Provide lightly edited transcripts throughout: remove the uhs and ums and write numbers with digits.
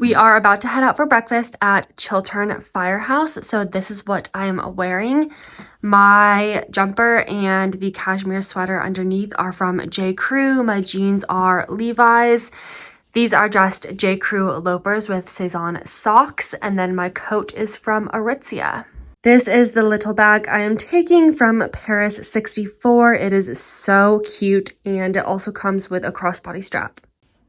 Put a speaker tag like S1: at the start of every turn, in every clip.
S1: We are about to head out for breakfast at Chiltern Firehouse. So this is what I am wearing. My jumper and the cashmere sweater underneath are from J. Crew. My jeans are Levi's. These are just J. Crew loafers with Saison socks. And then my coat is from Aritzia. This is the little bag I am taking from Paris 64. It is so cute and it also comes with a crossbody strap.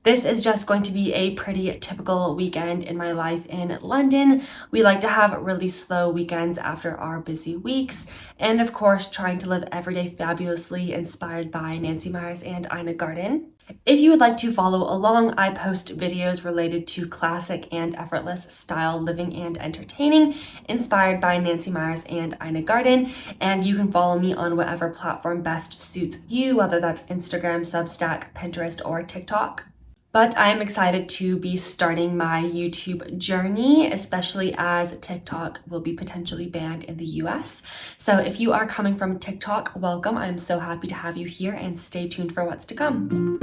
S1: This is just going to be a pretty typical weekend in my life in London. We like to have really slow weekends after our busy weeks. And of course, trying to live every day fabulously, inspired by Nancy Meyers and Ina Garten. If you would like to follow along, I post videos related to classic and effortless style living and entertaining, inspired by Nancy Meyers and Ina Garten. And you can follow me on whatever platform best suits you, whether that's Instagram, Substack, Pinterest, or TikTok. But I am excited to be starting my YouTube journey, especially as TikTok will be potentially banned in the US. So if you are coming from TikTok, welcome. I'm so happy to have you here and stay tuned for what's to come.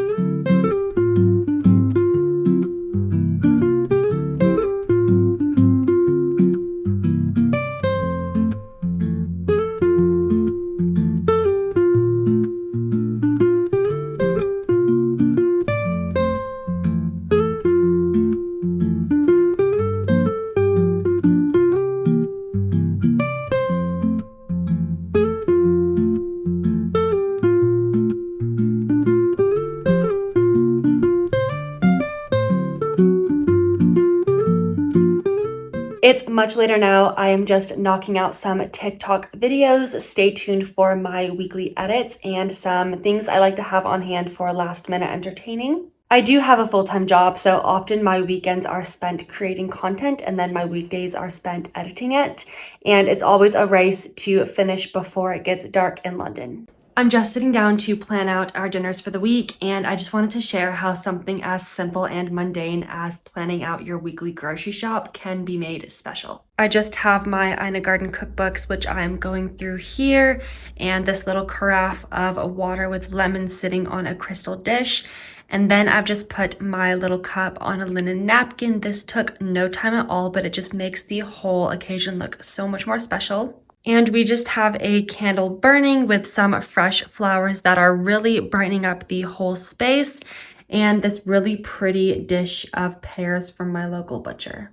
S1: It's much later now. I am just knocking out some TikTok videos. Stay tuned for my weekly edits and some things I like to have on hand for last minute entertaining. I do have a full-time job, so often my weekends are spent creating content and then my weekdays are spent editing it. And it's always a race to finish before it gets dark in London. I'm just sitting down to plan out our dinners for the week, and I just wanted to share how something as simple and mundane as planning out your weekly grocery shop can be made special. I just have my Ina Garten cookbooks, which I'm going through here, and this little carafe of water with lemons sitting on a crystal dish. And then I've just put my little cup on a linen napkin. This took no time at all, but it just makes the whole occasion look so much more special. And we just have a candle burning with some fresh flowers that are really brightening up the whole space, and this really pretty dish of pears from my local butcher.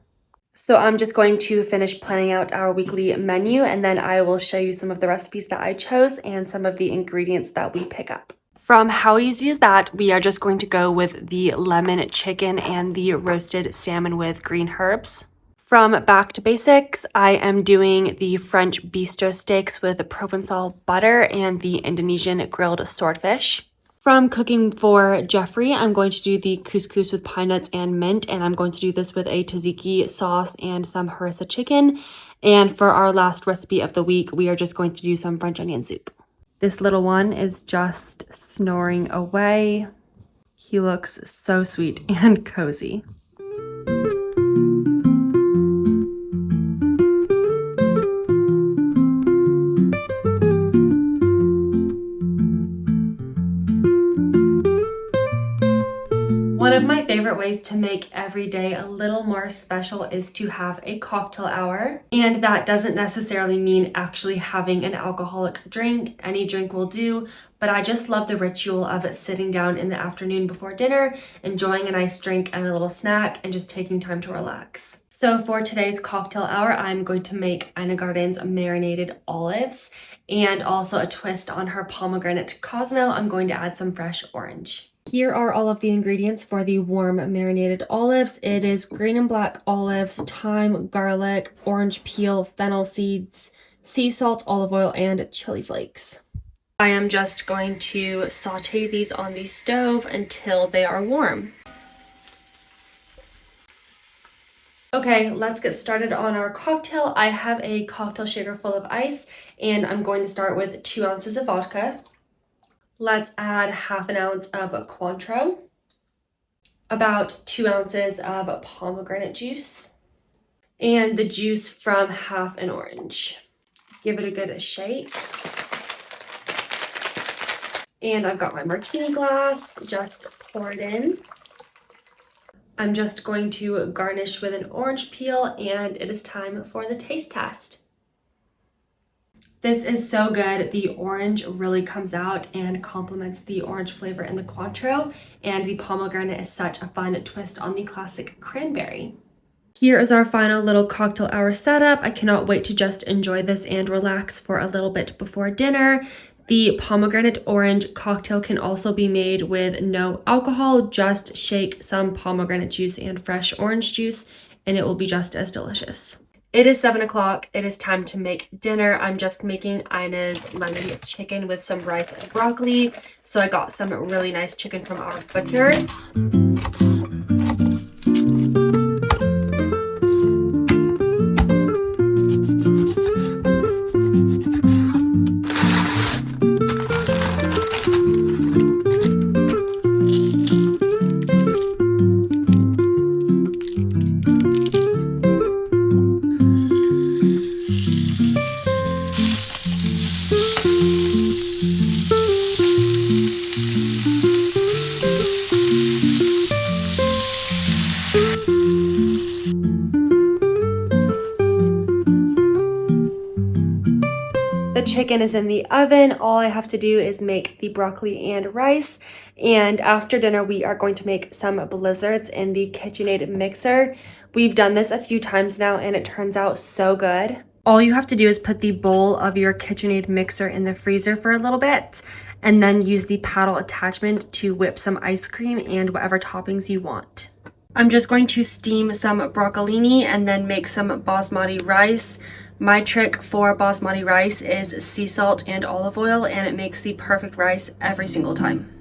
S1: So I'm just going to finish planning out our weekly menu, and then I will show you some of the recipes that I chose and some of the ingredients that we pick up. From How Easy Is That, we are just going to go with the lemon chicken and the roasted salmon with green herbs. From Back to Basics, I am doing the French bistro steaks with Provençal butter and the Indonesian grilled swordfish. From Cooking for Jeffrey, I'm going to do the couscous with pine nuts and mint, and I'm going to do this with a tzatziki sauce and some harissa chicken. And for our last recipe of the week, we are just going to do some French onion soup. This little one is just snoring away. He looks so sweet and cozy. One of my favorite ways to make every day a little more special is to have a cocktail hour. And that doesn't necessarily mean actually having an alcoholic drink. Any drink will do, but I just love the ritual of sitting down in the afternoon before dinner, enjoying a nice drink and a little snack, and just taking time to relax. So for today's cocktail hour, I'm going to make Ina Garten's marinated olives, and also a twist on her pomegranate Cosmo. I'm going to add some fresh orange. Here are all of the ingredients for the warm marinated olives. It is green and black olives, thyme, garlic, orange peel, fennel seeds, sea salt, olive oil, and chili flakes. I am just going to saute these on the stove until they are warm. Okay, let's get started on our cocktail. I have a cocktail shaker full of ice, and I'm going to start with 2 ounces of vodka. Let's add ½ ounce of Cointreau, about 2 ounces of pomegranate juice, and the juice from half an orange. Give it a good shake. And I've got my martini glass, just pour it in. I'm just going to garnish with an orange peel, and it is time for the taste test. This is so good. The orange really comes out and complements the orange flavor in the Cointreau, and the pomegranate is such a fun twist on the classic cranberry. Here is our final little cocktail hour setup. I cannot wait to just enjoy this and relax for a little bit before dinner. The pomegranate orange cocktail can also be made with no alcohol. Just shake some pomegranate juice and fresh orange juice, and it will be just as delicious. It is 7 o'clock. It is time to make dinner. I'm just making Ina's lemon chicken with some rice and broccoli. So I got some really nice chicken from our butcher. The chicken is in the oven. All I have to do is make the broccoli and rice. And after dinner, we are going to make some blizzards in the KitchenAid mixer. We've done this a few times now, and it turns out so good. All you have to do is put the bowl of your KitchenAid mixer in the freezer for a little bit, and then use the paddle attachment to whip some ice cream and whatever toppings you want. I'm just going to steam some broccolini and then make some basmati rice. My trick for basmati rice is sea salt and olive oil, and it makes the perfect rice every single time.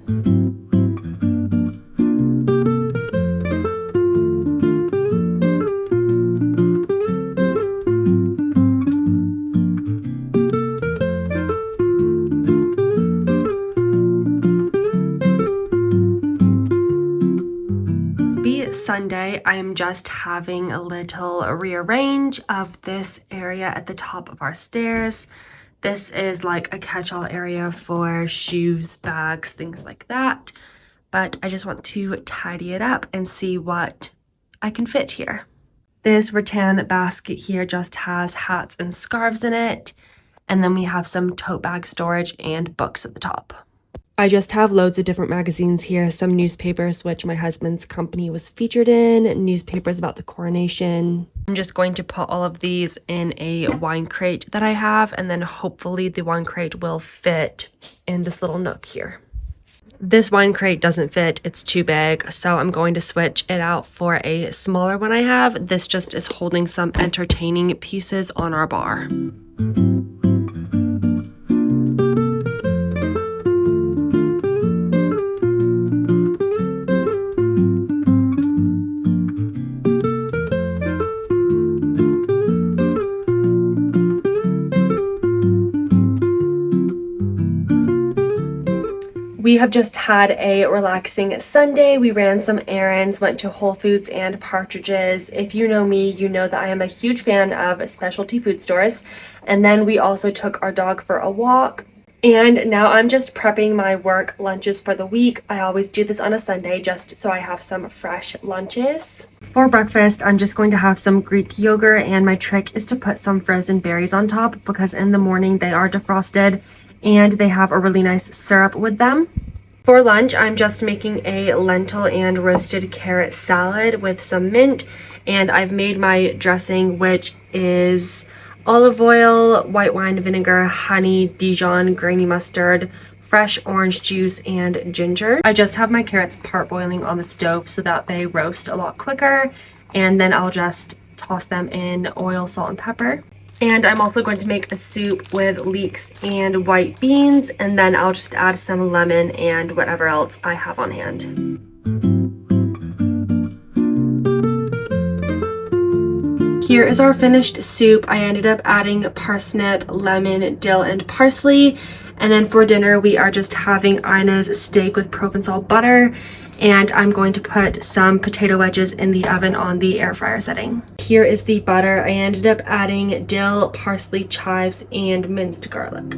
S1: Sunday, I am just having a little rearrange of this area at the top of our stairs. This is like a catch-all area for shoes, bags, things like that. But I just want to tidy it up and see what I can fit here. This rattan basket here just has hats and scarves in it. And then we have some tote bag storage and books at the top. I just have loads of different magazines here, some newspapers, which my husband's company was featured in, newspapers about the coronation. I'm just going to put all of these in a wine crate that I have, and then hopefully the wine crate will fit in this little nook here. This wine crate doesn't fit, it's too big, so I'm going to switch it out for a smaller one I have. This just is holding some entertaining pieces on our bar. We have just had a relaxing Sunday. We ran some errands, went to Whole Foods and Partridge's. If you know me, you know that I am a huge fan of specialty food stores. And then we also took our dog for a walk. And now I'm just prepping my work lunches for the week. I always do this on a Sunday just so I have some fresh lunches. For breakfast, I'm just going to have some Greek yogurt, and my trick is to put some frozen berries on top because in the morning they are defrosted and they have a really nice syrup with them. For lunch, I'm just making a lentil and roasted carrot salad with some mint, and I've made my dressing, which is olive oil, white wine vinegar, honey, Dijon, grainy mustard, fresh orange juice, and ginger. I just have my carrots parboiling on the stove so that they roast a lot quicker, and then I'll just toss them in oil, salt, and pepper. And I'm also going to make a soup with leeks and white beans, and then I'll just add some lemon and whatever else I have on hand. Here is our finished soup. I ended up adding parsnip, lemon, dill, and parsley. And then for dinner, we are just having Ina's steak with Provençal butter. And I'm going to put some potato wedges in the oven on the air fryer setting. Here is the butter. I ended up adding dill, parsley, chives, and minced garlic.